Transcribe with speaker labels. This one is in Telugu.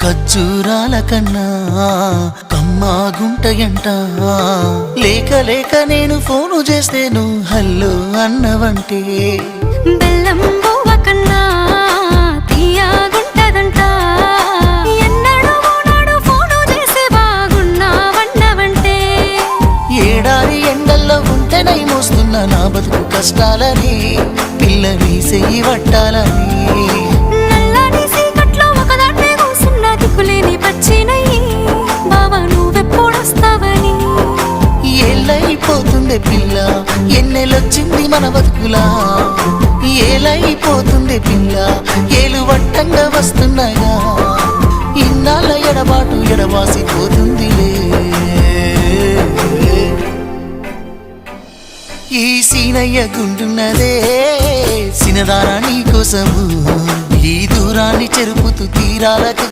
Speaker 1: ఖర్జూరాల కన్నా కమ్మాగుంటయంట. లేక లేక నేను ఫోను చేస్తే నువ్వు హల్లో అన్నవంటే
Speaker 2: బెల్లం బువ్వ కన్నా తీయగుంటదంట. ఎన్నడూ నాడు ఫోను చేసే బాగున్నావన్నవంటే
Speaker 1: ఏడాది ఎండల్లో ఉంటేనై మోస్తున్న నా బతుకు కష్టాలని పిల్లని చెయ్యి పట్టాలని.
Speaker 2: నల్లని సీకట్లో ఒకదాన్నే కూసున్న దిక్కులేని పచ్చినయ్యి బావా నువ్వెప్పుడొస్తావని.
Speaker 1: ఏళ్ళైపోతుండే పిల్ల ఎన్నెలొచ్చింది మన బతుకులా. ఏలైపోతుండే పిల్ల ఏలు వట్టంగా వస్తున్నాగా. ఇన్నాళ్ళ ఎడబాటు ఎడవాసిపోతుందిలే. ఈ సీనయ్య గుంటున్నదే సినదారా నీ కోసము. ఈ దూరాన్ని చెరుపుతూ తీరాలకు